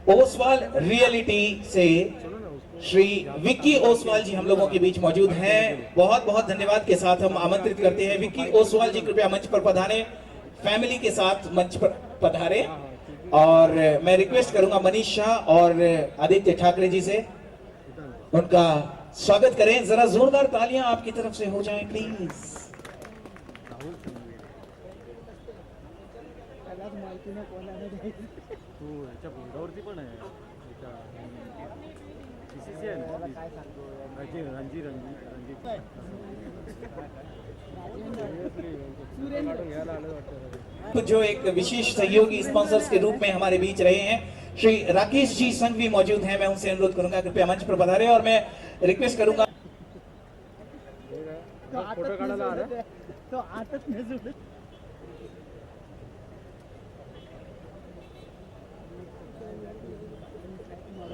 Oswal reality से श्री विक्की ओसवाल जी हम लोगों के बीच मौजूद हैं। बहुत बहुत धन्यवाद के साथ हम आमंत्रित करते हैं विक्की ओसवाल जी, कृपया मंच पर पधारें, फैमिली के साथ मंच पर पधारें। और मैं रिक्वेस्ट करूंगा मनीष शाह और आदित्य ठाकरे जी से उनका स्वागत करें। जरा जोरदार तालियां आपकी तरफ से हो जाएं प्लीज। जो एक विशेष सहयोगी स्पॉन्सर्स के रूप में हमारे बीच रहे हैं, श्री राकेश जी संघवी मौजूद हैं। मैं उनसे अनुरोध करूंगा कृपया मंच पर पधारें और मैं रिक्वेस्ट करूंगा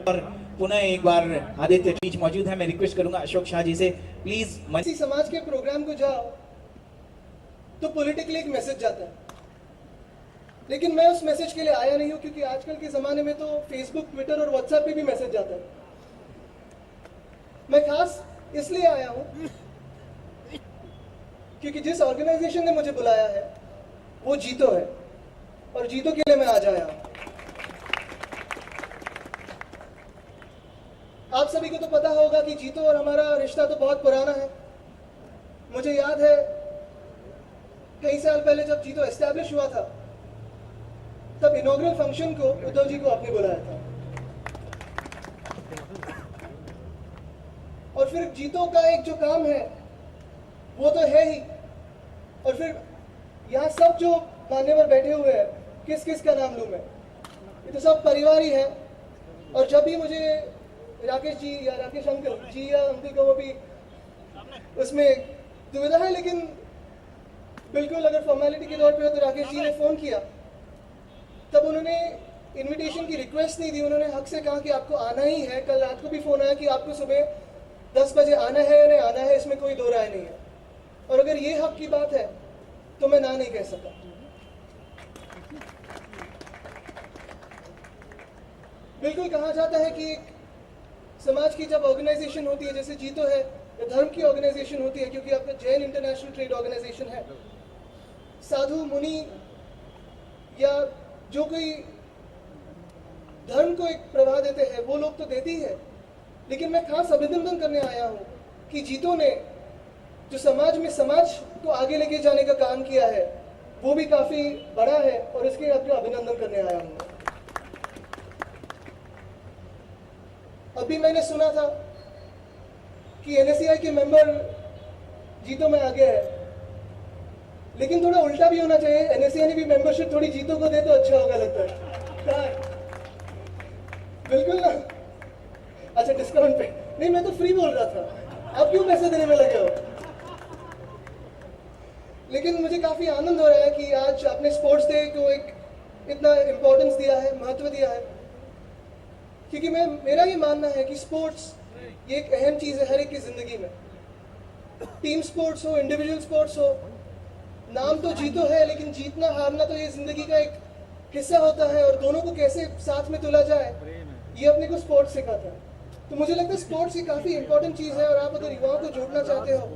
और पुनः एक बार आदित्य बीच मौजूद है। मैं रिक्वेस्ट करूंगा अशोक शाह जी से प्लीज। किसी समाज के प्रोग्राम को जाओ तो पॉलिटिकली एक मैसेज जाता है, लेकिन मैं उस मैसेज के लिए आया नहीं हूं, क्योंकि आजकल के जमाने में तो फेसबुक, ट्विटर और व्हाट्सएप पे भी मैसेज जाता है। मैं खास इसलिए आया हूं क्योंकि जिस ऑर्गेनाइजेशन ने मुझे बुलाया है वो जीतो है, और जीतो के लिए मैं आज आया हूं। आप सभी को तो पता होगा कि जीतो और हमारा रिश्ता तो बहुत पुराना है। मुझे याद है कई साल पहले जब जीतो एस्टैब्लिश हुआ था, तब इनॉग्रल फंक्शन को उद्धव जी को आपने बुलाया था, और फिर जीतो का एक जो काम है वो तो है ही, और फिर यहाँ सब जो मान्यवर बैठे हुए हैं, किस किस का नाम लूं मैं, ये तो सब परिवार ही है। और जब भी मुझे राकेश जी या राकेश अंकल जी या अंकल को वो भी उसमें दुविधा है, लेकिन बिल्कुल अगर फॉर्मेलिटी के तौर पे हो तो राकेश जी ने फोन किया, तब उन्होंने इनविटेशन की रिक्वेस्ट नहीं दी, उन्होंने हक से कहा कि आपको आना ही है। कल रात को भी फोन आया कि आपको सुबह 10 बजे आना है या नहीं आना है, इसमें कोई दो राय नहीं है। और अगर ये हक की बात है तो मैं ना नहीं कह सका। बिल्कुल कहा जाता है कि एक समाज की जब ऑर्गेनाइजेशन होती है, जैसे जीतो है, या धर्म की ऑर्गेनाइजेशन होती है, क्योंकि आपका जैन इंटरनेशनल ट्रेड ऑर्गेनाइजेशन है, साधु मुनि या जो कोई धर्म को एक प्रवाह देते हैं वो लोग तो देते ही है, लेकिन मैं खास अभिनंदन करने आया हूं कि जीतो ने जो समाज में समाज को आगे लेके जाने का काम किया है वो भी काफी बड़ा है, और इसके आपका अभिनंदन करने आया हूं। अभी मैंने सुना था कि एनएससीआई के मेंबर जीतो में आ गए हैं, लेकिन थोड़ा उल्टा भी होना चाहिए, एनएससीआई ने भी मेंबरशिप थोड़ी जीतो को दे तो अच्छा होगा, लगता है। बिल्कुल ना, अच्छा डिस्काउंट पे नहीं, मैं तो फ्री बोल रहा था, आप क्यों पैसे देने में लगे हो। लेकिन मुझे काफी आनंद हो रहा है कि आज आपने स्पोर्ट्स डे को एक इतना इम्पोर्टेंस दिया है, महत्व दिया है, क्योंकि मेरा ये मानना है कि स्पोर्ट्स ये एक अहम चीज है हर एक की जिंदगी में। टीम स्पोर्ट्स हो, इंडिविजुअल स्पोर्ट्स हो, नाम तो जीतो है, लेकिन जीतना हारना तो ये जिंदगी का एक हिस्सा होता है, और दोनों को कैसे साथ में तुला जाए ये अपने को स्पोर्ट्स सिखाता है। तो मुझे लगता है स्पोर्ट्स ये काफी इंपॉर्टेंट चीज है, और आप अगर युवाओं को जोड़ना चाहते हो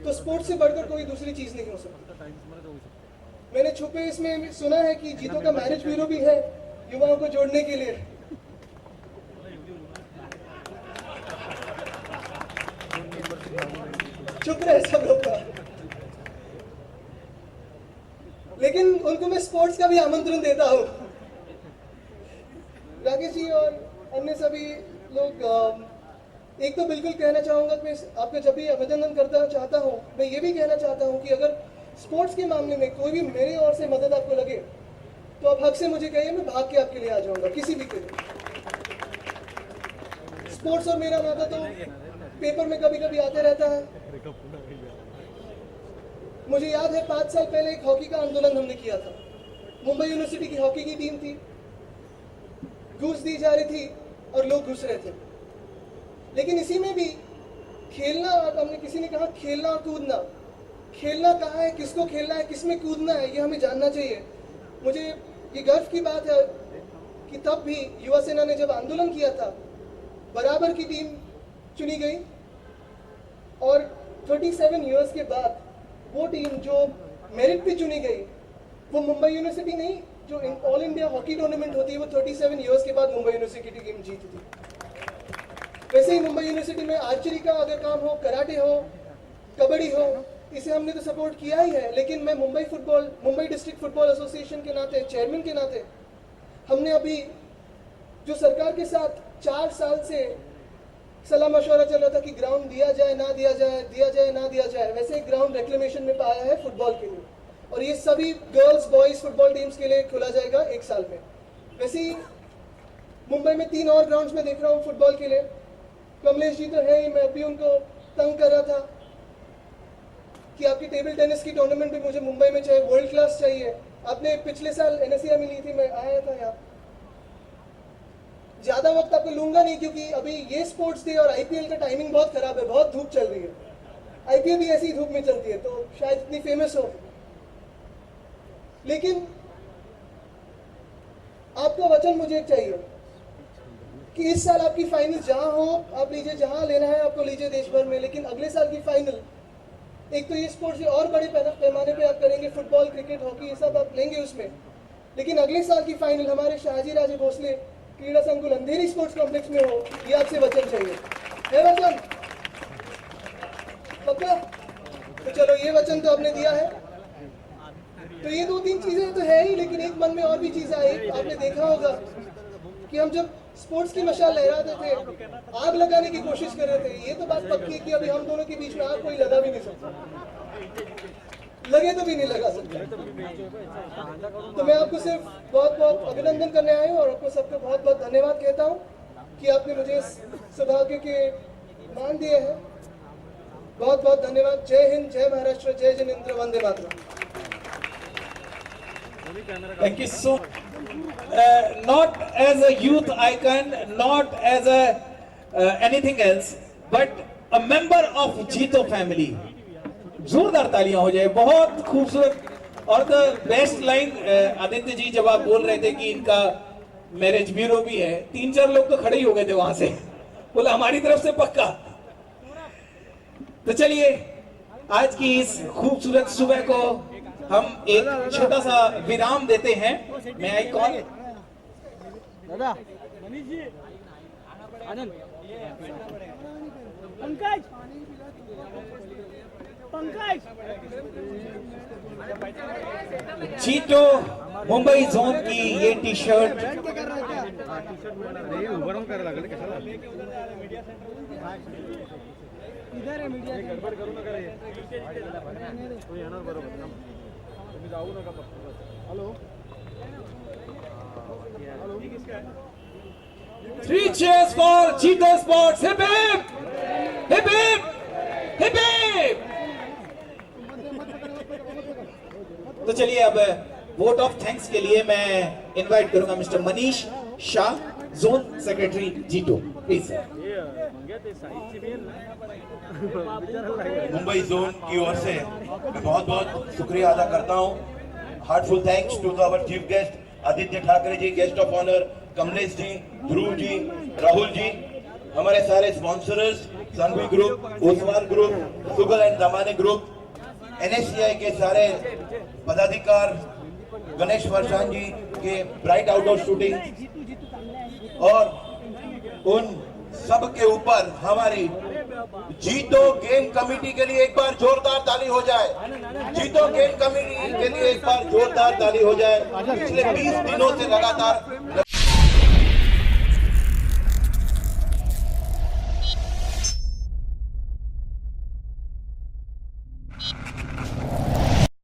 तो स्पोर्ट्स से बढ़कर कोई दूसरी चीज नहीं हो सकती। मैंने छुपे इसमें सुना है कि जीतो का मैरिज ब्यूरो भी है युवाओं को जोड़ने के लिए। चुप रहे सब लोग का, लेकिन उनको मैं स्पोर्ट्स का भी आमंत्रण देता हूँ। राकेश जी और अन्य सभी लोग, एक तो बिल्कुल कहना चाहूंगा कि आपका जब भी अभिनंदन करना चाहता हूँ, मैं ये भी कहना चाहता हूँ कि अगर स्पोर्ट्स के मामले में कोई भी मेरी ओर से मदद आपको लगे तो आप हक से मुझे कहिए, मैं भाग के आपके लिए आ जाऊंगा किसी भी के लिए। स्पोर्ट्स और मेरा नाता तो पेपर में कभी कभी आते रहता है। मुझे याद है 5 साल पहले एक हॉकी का आंदोलन हमने किया था। मुंबई यूनिवर्सिटी की हॉकी की टीम थी, घूस दी जा रही थी और लोग घुस रहे थे, लेकिन इसी में भी खेलना, हमने किसी ने कहा खेलना और कूदना, खेलना कहाँ है, किसको खेलना है, किसमें कूदना है, ये हमें जानना चाहिए। मुझे ये गर्व की बात है कि तब भी युवा सेना ने जब आंदोलन किया था, बराबर की टीम चुनी गई और 37 इयर्स के बाद वो टीम जो मेरिट पे चुनी गई, वो मुंबई यूनिवर्सिटी नहीं, जो ऑल इंडिया हॉकी टूर्नामेंट होती है वो 37 इयर्स के बाद मुंबई यूनिवर्सिटी की टीम जीती थी। वैसे ही मुंबई यूनिवर्सिटी में आर्चरी का अगर काम हो, कराटे हो, कबड्डी हो, इसे हमने तो सपोर्ट किया ही है, लेकिन मैं मुंबई डिस्ट्रिक्ट फुटबॉल एसोसिएशन के नाते, चेयरमैन के नाते, हमने अभी जो सरकार के साथ 4 साल से सलाह मशवरा चल रहा था कि ग्राउंड दिया जाए ना दिया जाए, दिया जाए ना दिया जाए, वैसे एक ग्राउंड रिक्लेमेशन में पाया है फुटबॉल के लिए, और ये सभी गर्ल्स बॉयज फुटबॉल टीम्स के लिए खुला जाएगा 1 साल में। वैसे ही मुंबई में 3 और ग्राउंड्स में देख रहा हूँ फुटबॉल के लिए। कमलेश जी तो है ही, मैं अभी उनको तंग कर रहा था कि आपकी टेबल टेनिस की टूर्नामेंट भी मुझे मुंबई में चाहिए, वर्ल्ड क्लास चाहिए। आपने पिछले साल NSCI में ली थी, मैं आया था यहाँ। ज्यादा वक्त आपको लूंगा नहीं क्योंकि अभी ये स्पोर्ट्स डे और IPL का टाइमिंग बहुत खराब है, बहुत धूप चल रही है। IPL भी ऐसी धूप में चलती है तो शायद इतनी फेमस हो, लेकिन आपका वचन मुझे चाहिए कि इस साल आपकी फाइनल जहां हो आप लीजिए, जहां लेना है आपको लीजिए देश भर में, लेकिन अगले साल की फाइनल, एक तो ये स्पोर्ट्स डे और बड़े पैमाने पे आप करेंगे, फुटबॉल, क्रिकेट, हॉकी ये सब आप लेंगे उसमें, लेकिन अगले साल की फाइनल हमारे शाहजी राजे भोसले क्रीड़ा संकुल अंधेरी स्पोर्ट्स कॉम्प्लेक्स में हो, ये आपसे वचन चाहिए। है वचन पक्का? तो चलो, ये वचन तो आपने दिया है। तो ये 2-3 चीजें तो है ही, लेकिन एक मन में और भी चीजें आई। आपने देखा होगा कि हम जब स्पोर्ट्स की मशाल लहराते थे, आग लगाने की कोशिश कर रहे थे। ये तो बात पक्की है कि अभी हम दोनों के बीच में आग कोई लगा भी नहीं सकता, लगे तो भी नहीं लगा सकते। तो मैं आपको सिर्फ बहुत बहुत अभिनंदन करने आया हूँ और आपको सबको बहुत बहुत धन्यवाद कहता हूँ कि आपने मुझे इस सौभाग्य के मान दिए हैं। बहुत बहुत धन्यवाद। जय हिंद, जय महाराष्ट्र, जय Jinendra, Vande Mataram. Thank you so much. Not as a youth icon, not as a anything else, but a member of Jito family. जोरदार तालियां हो जाए, बहुत खूबसूरत। और the best line, Aditya ji जब आप बोल रहे थे कि इनका मैरिज ब्यूरो भी है, 3-4 लोग तो खड़े ही हो गए थे वहां से, बोला हमारी तरफ से पक्का। तो चलिए, आज की इस खूबसूरत सुबह को हम एक छोटा सा विराम देते हैं। मैं आई कॉल दादा मनीष जी, आनंद, पंकज, पंकज, जीतो मुंबई जोन की ये टी-शर्ट इधर है मीडिया, गडबड करू नका रे, तो येणार बरोबर, तुम्ही जाऊ नका फक्त। Hello, 3 cheers for Jito Sports. Hip hip, hip hip, hip hip. तो चलिए, अब वोट ऑफ थैंक्स के लिए मैं इनवाइट करूंगा mister Manish Shah, zone secretary जीतो, प्लीज सर। मुंबई जोन की ओर से मैं बहुत बहुत शुक्रिया अदा करता हूँ। Heartful thanks to our chief guest Aaditya Thackeray ji, guest of honour Kamlesh ji, Dhruv ji, Rahul ji, हमारे सारे sponsors, Sanghvi group, Oswal group, Sugal and Damani group, NSCI के सारे पदाधिकार, गणेश वर्षान जी के ब्राइट आउटडोर शूटिंग, और उन सब के ऊपर हमारी जीतो गेम कमेटी के लिए एक बार जोरदार ताली हो जाए। जीतो गेम कमेटी के लिए एक बार जोरदार ताली हो जाए। पिछले 20 दिनों से लगातार